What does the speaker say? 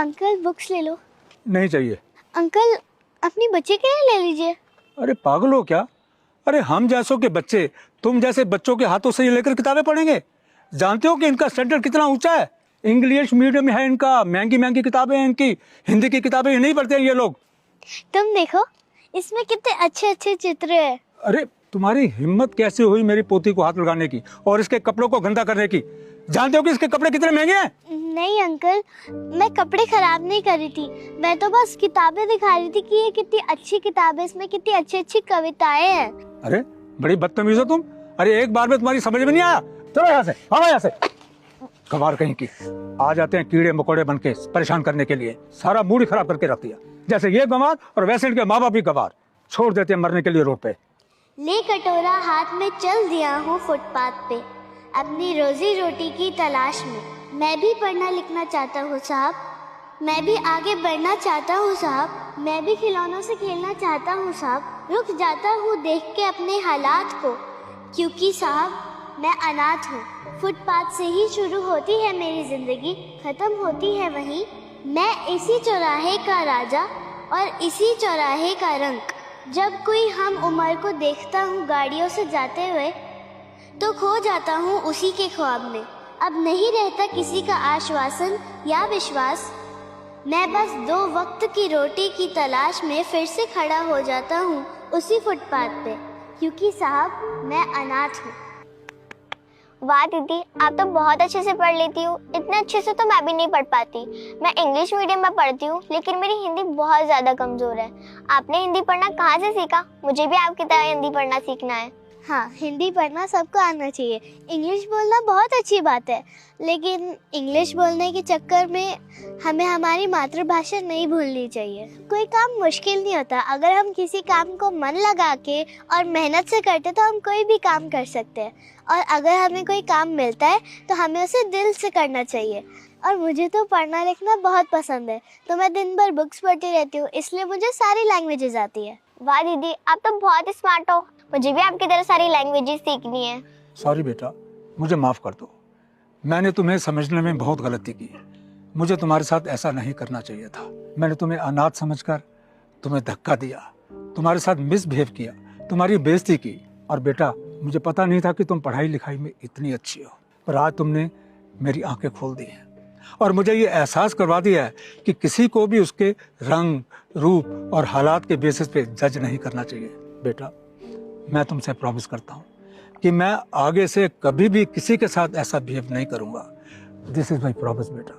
Uncle books ले लो। नहीं चाहिए। अंकल अपनी बच्चे के लिए ले लीजिए। अरे पागल हो क्या? अरे हम जैसों के बच्चे तुम जैसे बच्चों के हाथों से ये लेकर किताबें पढ़ेंगे? जानते हो कि इनका स्टैंडर्ड कितना ऊंचा है? इंग्लिश मीडियम है इनका, महंगी महंगी किताबें हैं इनकी, हिंदी की किताबें नहीं पढ़ते हैं ये लोग। तुम देखो इसमें कितने अच्छे अच्छे चित्र है। अरे तुम्हारी हिम्मत कैसे हुई मेरी पोती को हाथ लगाने की और इसके कपड़ों को गंदा करने की? जानते हो कि इसके कपड़े कितने महंगे हैं? नहीं अंकल, मैं कपड़े खराब नहीं कर रही थी, मैं तो बस किताबें दिखा रही थी कि ये कितनी अच्छी किताब है, इसमें कितनी अच्छी अच्छी कविताएं हैं। अरे बड़ी बदतमीज हो तुम। अरे एक बार में तुम्हारी समझ में नहीं आया? चलो यहाँ से, आओ यहाँ से। गवार कहीं की आ जाते हैं कीड़े मकोड़े बन के परेशान करने के लिए, सारा मूड ही खराब करके रख दिया। जैसे ये गंवार और वैसे इनके माँ बाप भी गंवार, छोड़ देते हैं मरने के लिए रोड पे। ले कटोरा हाथ में चल दिया हूँ फुटपाथ पे, अपनी रोजी रोटी की तलाश में। मैं भी पढ़ना लिखना चाहता हूँ साहब, मैं भी आगे बढ़ना चाहता हूँ साहब, मैं भी खिलौनों से खेलना चाहता हूँ साहब। रुक जाता हूँ देख के अपने हालात को, क्योंकि साहब मैं अनाथ हूँ। फुटपाथ से ही शुरू होती है मेरी जिंदगी, खत्म होती है वहीं। मैं इसी चौराहे का राजा और इसी चौराहे का रंक। जब कोई हम उम्र को देखता हूँ गाड़ियों से जाते हुए, तो खो जाता हूँ उसी के ख्वाब में। अब नहीं रहता किसी का आश्वासन या विश्वास, मैं बस 2 वक्त की रोटी की तलाश में फिर से खड़ा हो जाता हूँ उसी फुटपाथ पे, क्योंकि साहब मैं अनाथ हूँ। वाह दीदी, आप तो बहुत अच्छे से पढ़ लेती हो। इतने अच्छे से तो मैं भी नहीं पढ़ पाती। मैं इंग्लिश मीडियम में पढ़ती हूँ, लेकिन मेरी हिंदी बहुत ज़्यादा कमज़ोर है। आपने हिंदी पढ़ना कहाँ से सीखा? मुझे भी आपकी तरह हिंदी पढ़ना सीखना है। हाँ, हिंदी पढ़ना सबको आना चाहिए। इंग्लिश बोलना बहुत अच्छी बात है, लेकिन इंग्लिश बोलने के चक्कर में हमें हमारी मातृभाषा नहीं भूलनी चाहिए। कोई काम मुश्किल नहीं होता, अगर हम किसी काम को मन लगा के और मेहनत से करते तो हम कोई भी काम कर सकते हैं। और अगर हमें कोई काम मिलता है तो हमें उसे दिल से करना चाहिए। और मुझे तो पढ़ना लिखना बहुत पसंद है, तो मैं दिन भर बुक्स पढ़ती रहती हूँ, इसलिए मुझे सारी लैंग्वेजेस आती है। वाह दीदी, आप तो बहुत स्मार्ट हो। मुझे भी आपकी तरह सारी लैंग्वेजेस सीखनी है। सॉरी बेटा, मुझे माफ कर दो। मैंने तुम्हें समझने में बहुत गलती की। मुझे तुम्हारे साथ ऐसा नहीं करना चाहिए था। मैंने तुम्हें अनाथ समझकर तुम्हें धक्का दिया, तुम्हारे साथ मिसबिहेव किया, तुम्हारी बेइज्जती की। और बेटा, मुझे पता नहीं था कि तुम पढ़ाई लिखाई में इतनी अच्छी हो, पर आज तुमने मेरी आंखें खोल दी हैं और मुझे ये एहसास करवा दिया है कि किसी को भी उसके रंग, रूप और हालात के बेसिस पे जज नहीं करना चाहिए। बेटा, मैं तुमसे प्रॉमिस करता हूँ कि मैं आगे से कभी भी किसी के साथ ऐसा बिहेव नहीं करूँगा। दिस इज माई प्रॉमिस बेटा।